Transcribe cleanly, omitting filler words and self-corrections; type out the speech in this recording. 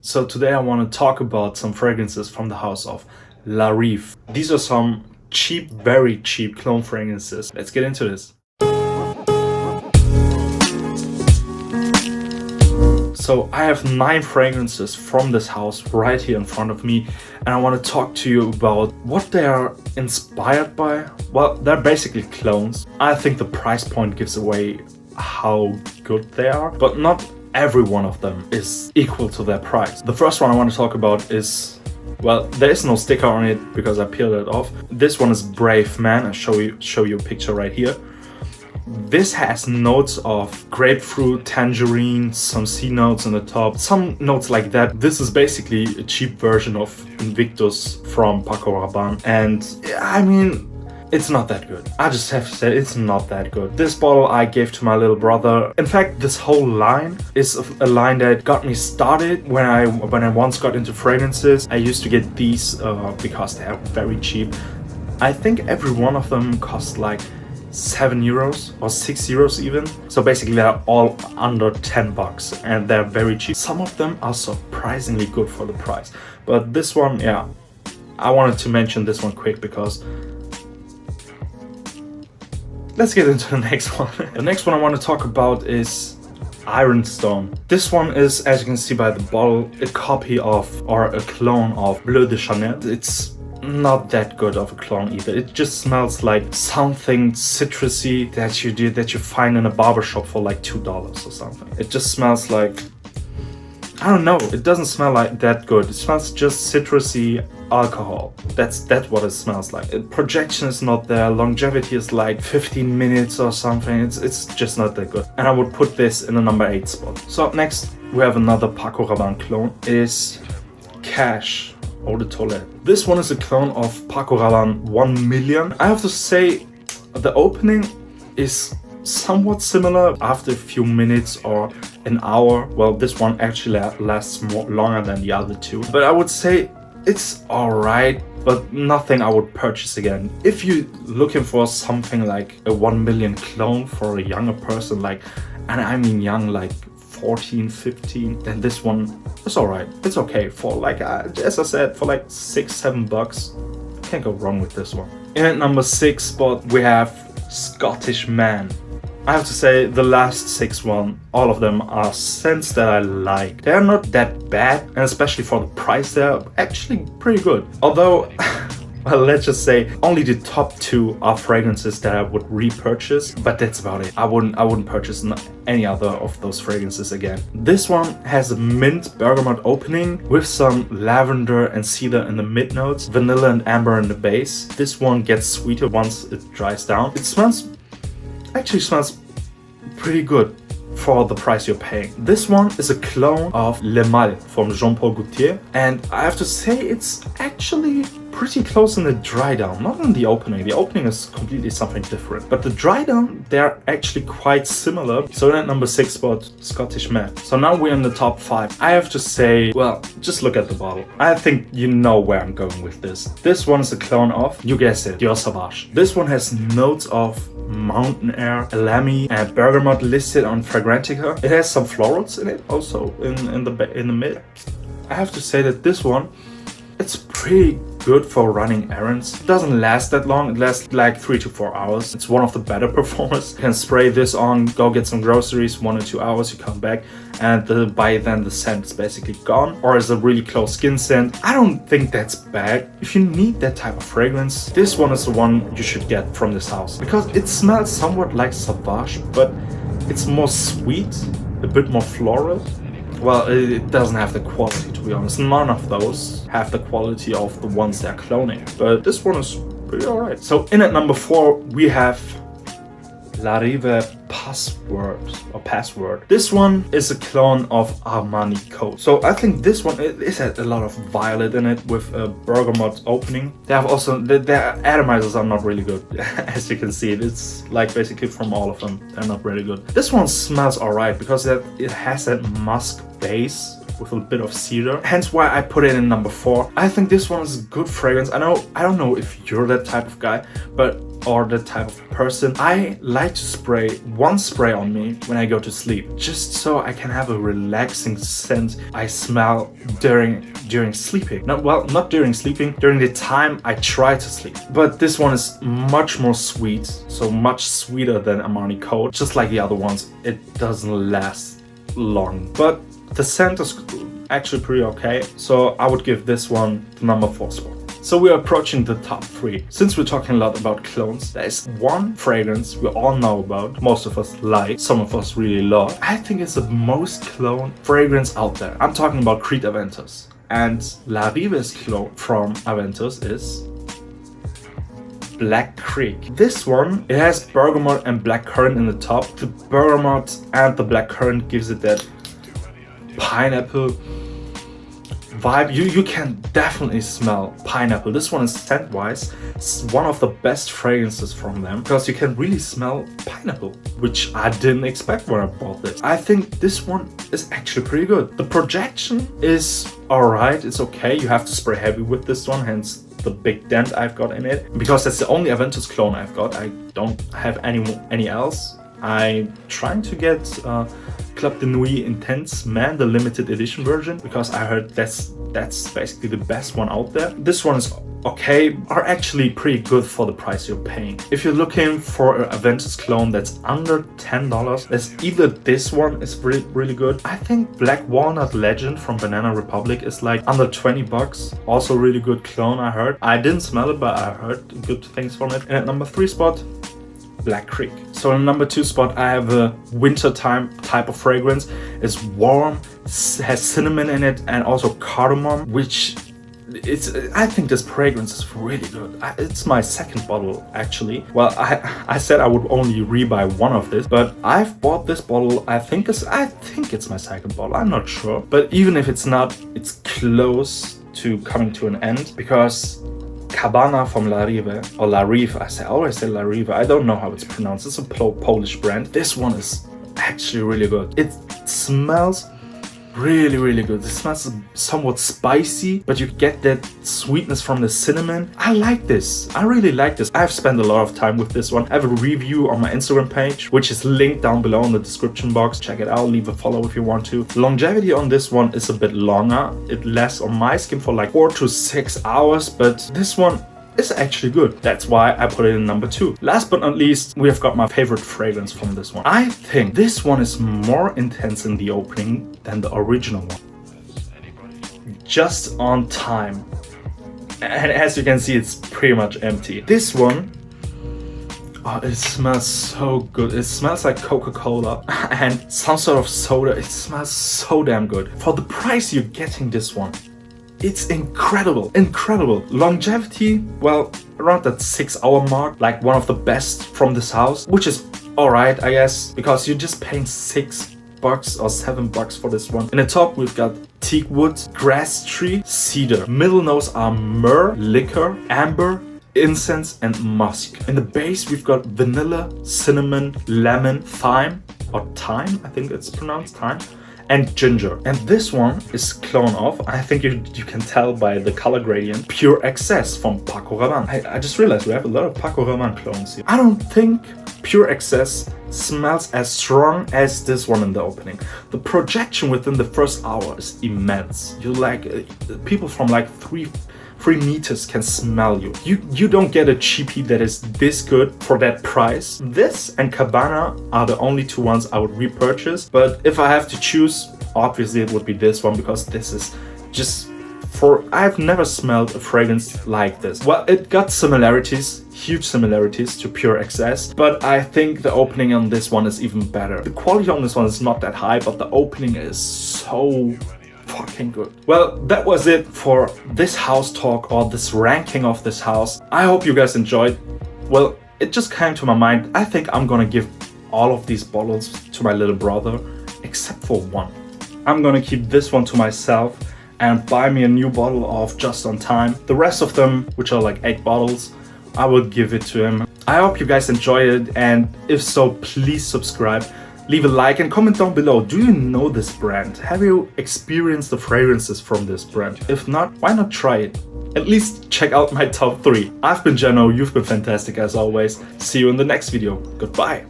So today I want to talk about some fragrances from the house of Rive. These are some cheap, very cheap clone fragrances. Let's get into this. So I have 9 fragrances from this house right here in front of me, and I want to talk to you about what they are inspired by. Well, they're basically clones. I think the price point gives away how good they are, but not every one of them is equal to their price. The first one I want to talk about is, well, there is no sticker on it because I peeled it off. This one is Brave Man. I'll show you a picture right here. This has notes of grapefruit, tangerine, some sea notes on the top, some notes like that. This is basically a cheap version of Invictus from Paco Rabanne, and I mean, it's not that good. I just have to say, it's not that good. This bottle I gave to my little brother. In fact, this whole line is a line that got me started when I once got into fragrances. I used to get these because they are very cheap. I think every one of them cost like 7 euros or 6 euros even. So basically they're all under 10 bucks and they're very cheap. Some of them are surprisingly good for the price. But this one, yeah, I wanted to mention this one quick because let's get into the next one. The next one I want to talk about is IRONSTONE. This one is, as you can see by the bottle, a copy of or a clone of Bleu de Chanel. It's not that good of a clone either. It just smells like something citrusy that you find in a barbershop for like $2 or something. It just smells like, I don't know, it doesn't smell like that good. It smells just citrusy alcohol. That's what it smells like. Projection is not there. Longevity is like 15 minutes or something. It's just not that good. And I would put this in the number 8 spot. So next we have another Paco Rabanne clone. It is Cash Eau de Toilette. This one is a clone of Paco Rabanne 1 million. I have to say the opening is somewhat similar after a few minutes or an hour. Well, this one actually lasts longer than the other two, but I would say it's alright, but nothing I would purchase again. If you're looking for something like a 1 million clone for a younger person, like, and I mean young, like 14, 15, then this one is alright. It's okay for like, as I said, for like 6-7 bucks. Can't go wrong with this one. In at number 6 spot we have Scottish Man. I have to say the last 6 all of them are scents that I like. They're not that bad, and especially for the price they're actually pretty good. Although, well, let's just say only the top 2 are fragrances that I would repurchase, but that's about it. I wouldn't purchase any other of those fragrances again. This one has a mint bergamot opening with some lavender and cedar in the mid notes, vanilla and amber in the base. This one gets sweeter once it dries down. It actually smells pretty good for the price you're paying. This one is a clone of Le Mal from Jean Paul Gaultier, and I have to say it's actually pretty close in the dry down, not in the opening. The opening is completely something different, but the dry down, they're actually quite similar. So at number 6 spot, Scottish Man. So now we're in the top 5. I have to say, well, just look at the bottle. I think you know where I'm going with this. This one is a clone of, you guessed it, Dior Sauvage. This one has notes of mountain air, elemi, and bergamot listed on Fragrantica. It has some florals in it also in the mid. I have to say that this one, it's pretty good for running errands. It doesn't last that long. It lasts like 3 to 4 hours. It's one of the better performers. You can spray this on, go get some groceries, 1 or 2 hours, you come back, and by then the scent is basically gone, or is a really close skin scent. I don't think that's bad. If you need that type of fragrance, this one is the one you should get from this house, because it smells somewhat like Sauvage, but it's more sweet, a bit more floral. Well, it doesn't have the quality, to be honest. None of those have the quality of the ones they're cloning, but this one is pretty alright. So in at number 4 we have Rive Password. This one is a clone of Armani Code. So I think this one, it has a lot of violet in it with a bergamot opening. They have also, their atomizers are not really good. As you can see, it's like basically from all of them, they're not really good. This one smells alright because it has that musk base with a bit of cedar, hence why I put it in number 4. I think this one is a good fragrance. I don't know if you're that type of guy, but or the type of person. I like to spray one spray on me when I go to sleep, just so I can have a relaxing scent I smell during sleeping. Not during sleeping, during the time I try to sleep. But this one is much more sweet, so much sweeter than Armani Code. Just like the other ones, it doesn't last long. But the scent is actually pretty okay, so I would give this one the number 4 spot. So we're approaching the top 3. Since we're talking a lot about clones, there is one fragrance we all know about, most of us like, some of us really love. I think it's the most clone fragrance out there. I'm talking about Creed Aventus. And La Rive's clone from Aventus is Black Creek. This one, it has bergamot and blackcurrant in the top. The bergamot and the blackcurrant gives it that pineapple vibe. You can definitely smell pineapple. This one is scent-wise one of the best fragrances from them, because you can really smell pineapple, which I didn't expect when I bought this. I think this one is actually pretty good. The projection is alright, it's okay. You have to spray heavy with this one, hence the big dent I've got in it. Because that's the only Aventus clone I've got. I don't have any else. I'm trying to get Club de Nuit Intense Man, the limited edition version, because I heard that's basically the best one out there. This one is okay, are actually pretty good for the price you're paying. If you're looking for an Aventus clone that's under $10, there's either this one is really good. I think Black Walnut Legend from Banana Republic is like under $20. Also really good clone, I heard. I didn't smell it, but I heard good things from it. And at number 3 spot, Black Creek. So in number 2 spot, I have a wintertime type of fragrance. It's warm, has cinnamon in it, and also cardamom, which I think this fragrance is really good. It's my second bottle actually. Well, I said I would only rebuy one of this, but I've bought this bottle. I think it's my second bottle. I'm not sure, but even if it's not, it's close to coming to an end, because CABANA from La Rive, or La Rive, I always say La Rive, I don't know how it's pronounced, it's a Polish brand. This one is actually really good. It smells really good. It smells somewhat spicy, but you get that sweetness from the cinnamon. I like this. I really like this. I've spent a lot of time with this one. I have a review on my Instagram page, which is linked down below in the description box. Check it out, leave a follow if you want to. Longevity on this one is a bit longer. It lasts on my skin for like 4 to 6 hours, but this one is actually good. That's why I put it in number 2. Last but not least, we have got my favorite fragrance from this one. I think this one is more intense in the opening than the original one. Just on time. And as you can see, it's pretty much empty. This one, oh, it smells so good. It smells like Coca-Cola and some sort of soda. It smells so damn good. For the price you're getting this one, it's incredible. Longevity, well, around that 6-hour mark, like one of the best from this house, which is alright, I guess, because you're just paying $6 or $7 for this one. In the top, we've got teak wood, grass tree, cedar. Middle notes are myrrh, liquor, amber, incense, and musk. In the base, we've got vanilla, cinnamon, lemon, thyme, or thyme, I think it's pronounced thyme, and ginger. And this one is clone of, I think you can tell by the color gradient, Pure Excess from Paco Rabanne. I just realized we have a lot of Paco Rabanne clones here. I don't think Pure Excess smells as strong as this one in the opening. The projection within the first hour is immense. You like people from like 3 meters can smell you. You don't get a cheapie that is this good for that price. This and Cabana are the only 2 ones I would repurchase, but if I have to choose, obviously it would be this one, because this is just I've never smelled a fragrance like this. Well, it got similarities, huge similarities to Pure Excess, but I think the opening on this one is even better. The quality on this one is not that high, but the opening is so fucking good. Well, that was it for this house talk, or this ranking of this house. I hope you guys enjoyed. Well, it just came to my mind. I think I'm gonna give all of these bottles to my little brother, except for one. I'm gonna keep this one to myself and buy me a new bottle of Just on Time. The rest of them, which are like 8 bottles, I will give it to him. I hope you guys enjoyed it, and if so, please subscribe. Leave a like and comment down below. Do you know this brand? Have you experienced the fragrances from this brand? If not, why not try it? at least check out my top 3. I've been Jeno, you've been fantastic as always. See you in the next video. Goodbye.